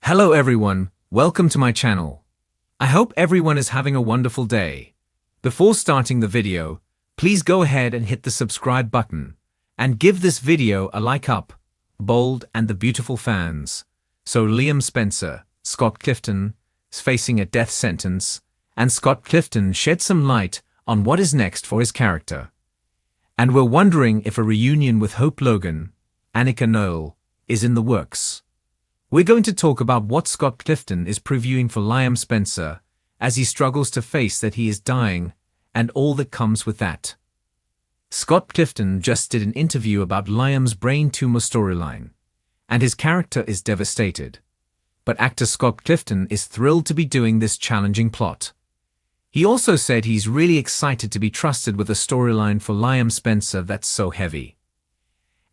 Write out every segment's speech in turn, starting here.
Hello everyone, welcome to my channel. I hope everyone is having a wonderful day. Before starting the video, please go ahead and hit the subscribe button and give this video a like up, bold and the beautiful fans. So Liam Spencer, Scott Clifton, is facing a death sentence, and Scott Clifton shed some light on what is next for his character. And we're wondering if a reunion with Hope Logan, Annika Noel, is in the works. We're going to talk about what Scott Clifton is previewing for Liam Spencer as he struggles to face that he is dying and all that comes with that. Scott Clifton just did an interview about Liam's brain tumor storyline, and his character is devastated. But actor Scott Clifton is thrilled to be doing this challenging plot. He also said he's really excited to be trusted with a storyline for Liam Spencer that's so heavy.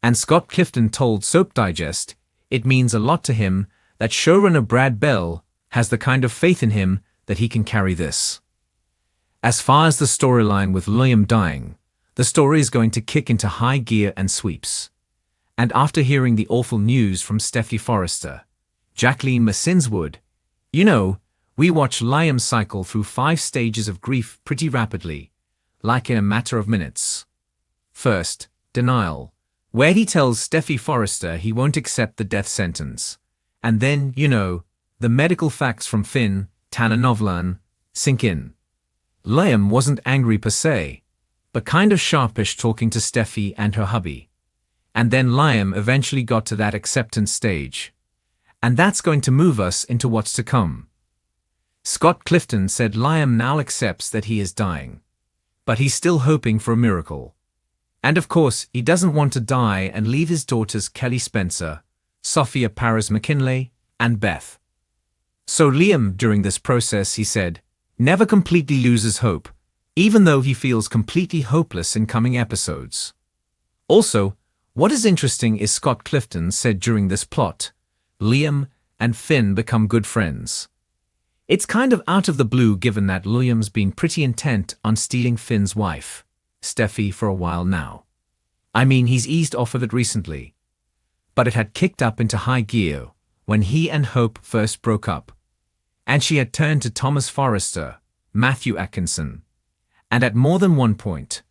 And Scott Clifton told Soap Digest it means a lot to him that showrunner Brad Bell has the kind of faith in him that he can carry this. As far as the storyline with Liam dying, the story is going to kick into high gear and sweeps. And after hearing the awful news from Steffy Forrester, Jacqueline Massinswood, we watch Liam cycle through 5 stages of grief pretty rapidly, like in a matter of minutes. First, denial, where he tells Steffy Forrester he won't accept the death sentence. And then, the medical facts from Finn, Tanner Novlan, sink in. Liam wasn't angry per se, but kind of sharpish talking to Steffy and her hubby. And then Liam eventually got to that acceptance stage. And that's going to move us into what's to come. Scott Clifton said Liam now accepts that he is dying. But he's still hoping for a miracle. And of course, he doesn't want to die and leave his daughters Kelly Spencer, Sophia Paris McKinley, and Beth. So Liam, during this process, he said, never completely loses hope, even though he feels completely hopeless in coming episodes. Also, what is interesting is Scott Clifton said during this plot, Liam and Finn become good friends. It's kind of out of the blue given that Liam's been pretty intent on stealing Finn's wife, Steffy, for a while now. I mean, he's eased off of it recently. But it had kicked up into high gear when he and Hope first broke up. And she had turned to Thomas Forrester, Matthew Atkinson. And at more than one point,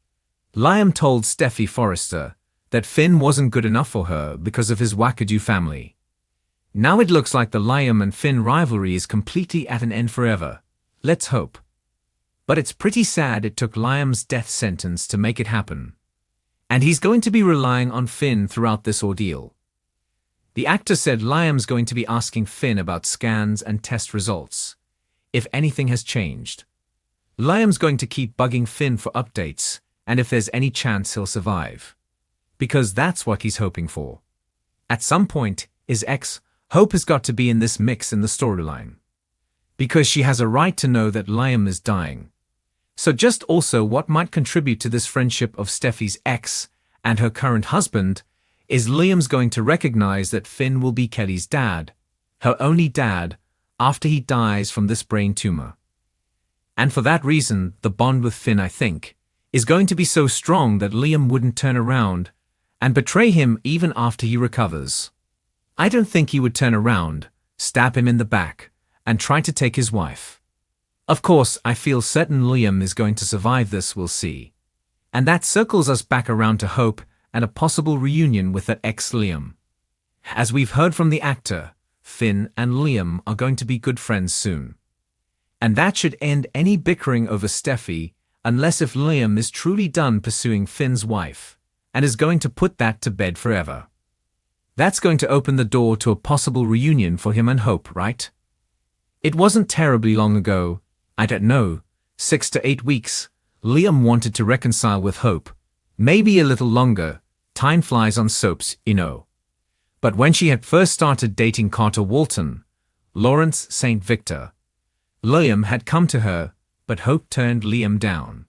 Liam told Steffy Forrester that Finn wasn't good enough for her because of his wackadoo family. Now it looks like the Liam and Finn rivalry is completely at an end forever. Let's hope. But it's pretty sad it took Liam's death sentence to make it happen. And he's going to be relying on Finn throughout this ordeal. The actor said Liam's going to be asking Finn about scans and test results, if anything has changed. Liam's going to keep bugging Finn for updates and if there's any chance he'll survive. Because that's what he's hoping for. At some point, his ex, Hope, has got to be in this mix in the storyline. Because she has a right to know that Liam is dying. So just also what might contribute to this friendship of Steffy's ex and her current husband is Liam's going to recognize that Finn will be Kelly's dad, her only dad, after he dies from this brain tumor. And for that reason, the bond with Finn, I think, is going to be so strong that Liam wouldn't turn around and betray him even after he recovers. I don't think he would turn around, stab him in the back, and try to take his wife. Of course, I feel certain Liam is going to survive this, we'll see. And that circles us back around to Hope and a possible reunion with that ex-Liam. As we've heard from the actor, Finn and Liam are going to be good friends soon. And that should end any bickering over Steffy, unless if Liam is truly done pursuing Finn's wife, and is going to put that to bed forever. That's going to open the door to a possible reunion for him and Hope, right? It wasn't terribly long ago, I don't know, 6 to 8 weeks, Liam wanted to reconcile with Hope. Maybe a little longer, time flies on soaps, But when she had first started dating Carter Walton, Lawrence St. Victor, Liam had come to her, but Hope turned Liam down.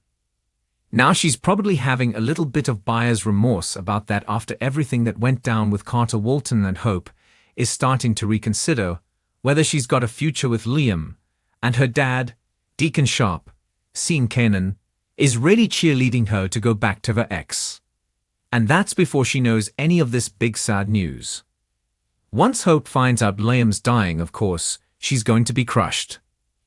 Now she's probably having a little bit of buyer's remorse about that after everything that went down with Carter Walton, and Hope is starting to reconsider whether she's got a future with Liam, and her dad, Deacon Sharp, Sean Kanan, is really cheerleading her to go back to her ex. And that's before she knows any of this big sad news. Once Hope finds out Liam's dying, of course, she's going to be crushed.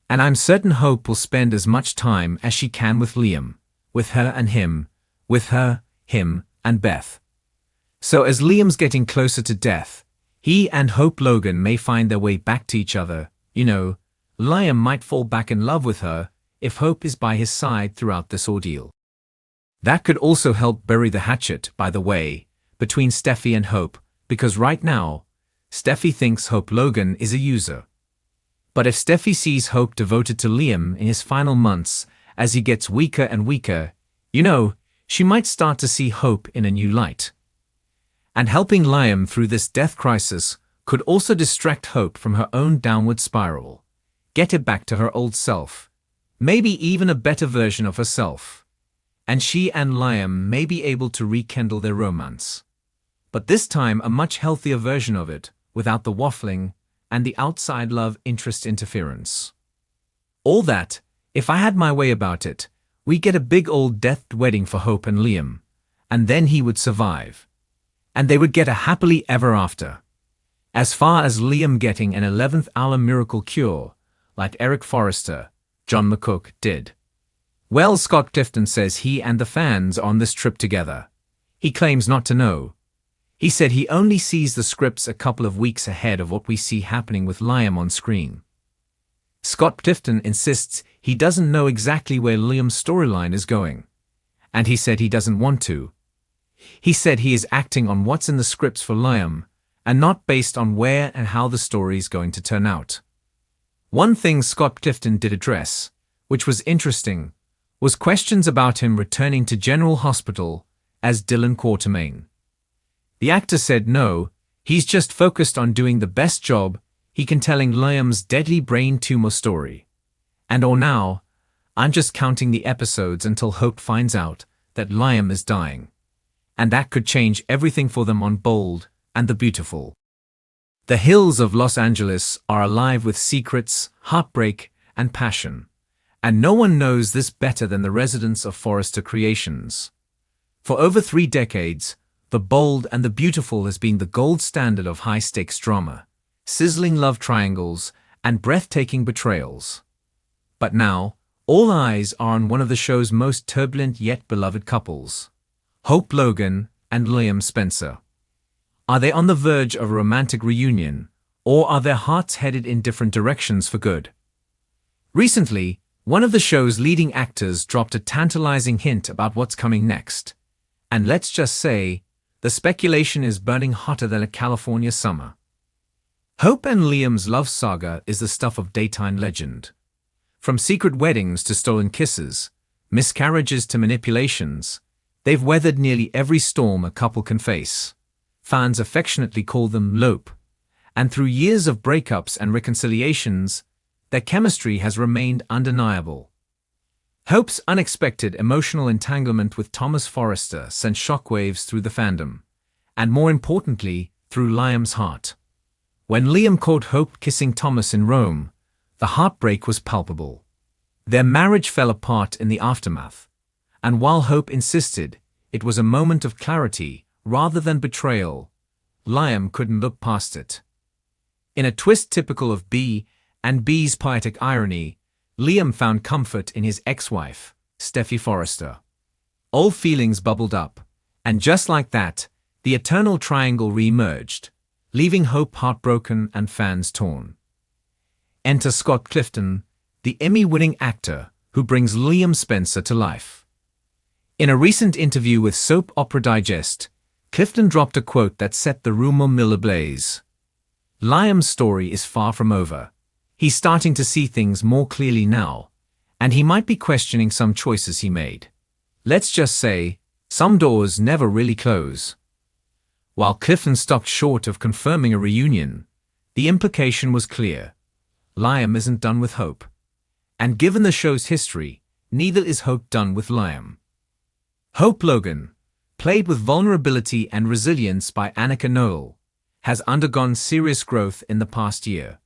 And I'm certain Hope will spend as much time as she can with Liam, with her and him, with her, him, and Beth. So as Liam's getting closer to death, he and Hope Logan may find their way back to each other. You know, Liam might fall back in love with her if Hope is by his side throughout this ordeal. That could also help bury the hatchet, by the way, between Steffi and Hope, because right now, Steffi thinks Hope Logan is a user. But if Steffi sees Hope devoted to Liam in his final months as he gets weaker and weaker, you know, she might start to see Hope in a new light. And helping Liam through this death crisis could also distract Hope from her own downward spiral, get her back to her old self, maybe even a better version of herself. And she and Liam may be able to rekindle their romance. But this time a much healthier version of it, without the waffling and the outside love interest interference. All that, if I had my way about it, we get a big old death wedding for Hope and Liam, and then he would survive. And they would get a happily ever after. As far as Liam getting an 11th hour miracle cure, like Eric Forrester, John McCook, did. Well, Scott Clifton says he and the fans are on this trip together. He claims not to know. He said he only sees the scripts a couple of weeks ahead of what we see happening with Liam on screen. Scott Clifton insists he doesn't know exactly where Liam's storyline is going. And he said he doesn't want to. He said he is acting on what's in the scripts for Liam, and not based on where and how the story is going to turn out. One thing Scott Clifton did address, which was interesting, was questions about him returning to General Hospital as Dylan Quatermain. The actor said no, he's just focused on doing the best job he can telling Liam's deadly brain tumor story. And now, I'm just counting the episodes until Hope finds out that Liam is dying. And that could change everything for them on Bold and the Beautiful. The hills of Los Angeles are alive with secrets, heartbreak, and passion. And no one knows this better than the residents of Forrester Creations. For over 3 decades, The Bold and the Beautiful has been the gold standard of high-stakes drama, sizzling love triangles, and breathtaking betrayals. But now, all eyes are on one of the show's most turbulent yet beloved couples, Hope Logan and Liam Spencer. Are they on the verge of a romantic reunion, or are their hearts headed in different directions for good? Recently, one of the show's leading actors dropped a tantalizing hint about what's coming next. And let's just say, the speculation is burning hotter than a California summer. Hope and Liam's love saga is the stuff of daytime legend. From secret weddings to stolen kisses, miscarriages to manipulations, they've weathered nearly every storm a couple can face. Fans affectionately call them Lope. And through years of breakups and reconciliations, their chemistry has remained undeniable. Hope's unexpected emotional entanglement with Thomas Forrester sent shockwaves through the fandom, and more importantly, through Liam's heart. When Liam caught Hope kissing Thomas in Rome, the heartbreak was palpable. Their marriage fell apart in the aftermath, and while Hope insisted it was a moment of clarity rather than betrayal, Liam couldn't look past it. In a twist typical of B and B's poetic irony, Liam found comfort in his ex-wife, Steffi Forrester. Old feelings bubbled up, and just like that, the eternal triangle re-emerged, leaving Hope heartbroken and fans torn. Enter Scott Clifton, the Emmy-winning actor who brings Liam Spencer to life. In a recent interview with Soap Opera Digest, Clifton dropped a quote that set the rumor mill ablaze. Liam's story is far from over. He's starting to see things more clearly now, and he might be questioning some choices he made. Let's just say, some doors never really close. While Clifton stopped short of confirming a reunion, the implication was clear. Liam isn't done with Hope. And given the show's history, neither is Hope done with Liam. Hope Logan, played with vulnerability and resilience by Annika Noel, has undergone serious growth in the past year.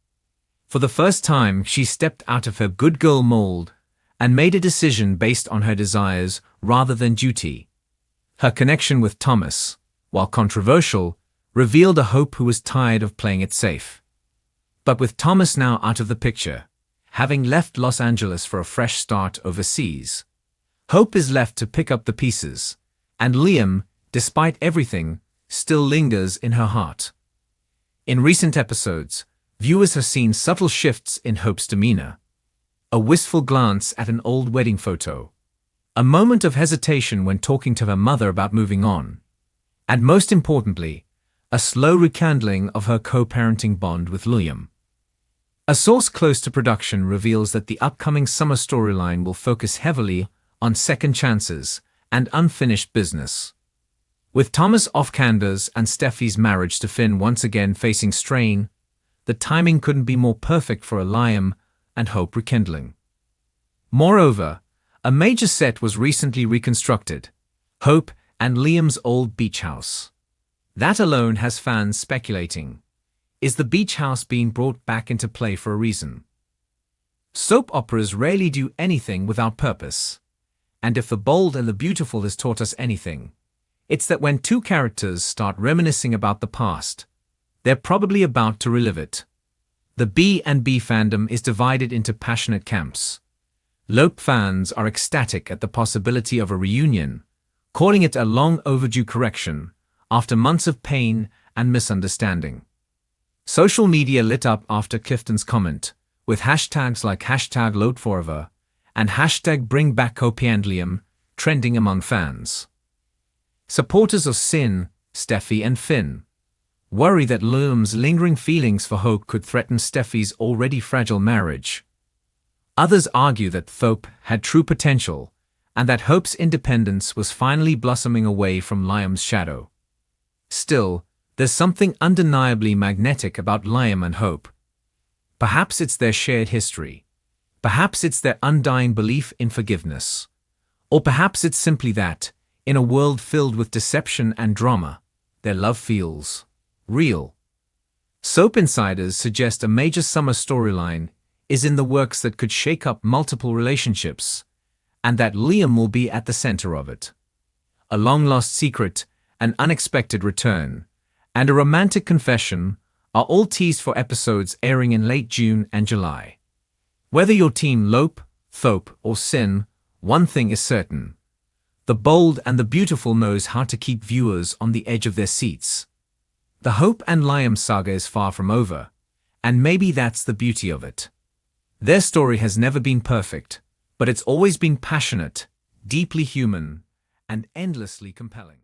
For the first time, she stepped out of her good girl mold and made a decision based on her desires rather than duty. Her connection with Thomas, while controversial, revealed a Hope who was tired of playing it safe. But with Thomas now out of the picture, having left Los Angeles for a fresh start overseas, Hope is left to pick up the pieces, and Liam, despite everything, still lingers in her heart. In recent episodes, viewers have seen subtle shifts in Hope's demeanor. A wistful glance at an old wedding photo, a moment of hesitation when talking to her mother about moving on, and most importantly, a slow rekindling of her co-parenting bond with Liam. A source close to production reveals that the upcoming summer storyline will focus heavily on second chances and unfinished business. With Thomas off-campus and Steffi's marriage to Finn once again facing strain, the timing couldn't be more perfect for a Liam and Hope rekindling. Moreover, a major set was recently reconstructed, Hope and Liam's old beach house. That alone has fans speculating, is the beach house being brought back into play for a reason? Soap operas rarely do anything without purpose, and if The Bold and the Beautiful has taught us anything, it's that when two characters start reminiscing about the past, they're probably about to relive it. The B&B fandom is divided into passionate camps. Lope fans are ecstatic at the possibility of a reunion, calling it a long overdue correction after months of pain and misunderstanding. Social media lit up after Clifton's comment, with hashtags like #LopeForever and #BringBackHopeandLiam trending among fans. Supporters of Sin, Steffi and Finn worry that Liam's lingering feelings for Hope could threaten Steffi's already fragile marriage. Others argue that Thope had true potential and that Hope's independence was finally blossoming away from Liam's shadow. Still, there's something undeniably magnetic about Liam and Hope. Perhaps it's their shared history. Perhaps it's their undying belief in forgiveness. Or perhaps it's simply that, in a world filled with deception and drama, their love feels real. Soap insiders suggest a major summer storyline is in the works that could shake up multiple relationships, and that Liam will be at the center of it. A long-lost secret, an unexpected return, and a romantic confession are all teased for episodes airing in late June and July. Whether you're Team Lope, Thope, or Sin, one thing is certain. The Bold and the Beautiful knows how to keep viewers on the edge of their seats. The Hope and Liam saga is far from over, and maybe that's the beauty of it. Their story has never been perfect, but it's always been passionate, deeply human, and endlessly compelling.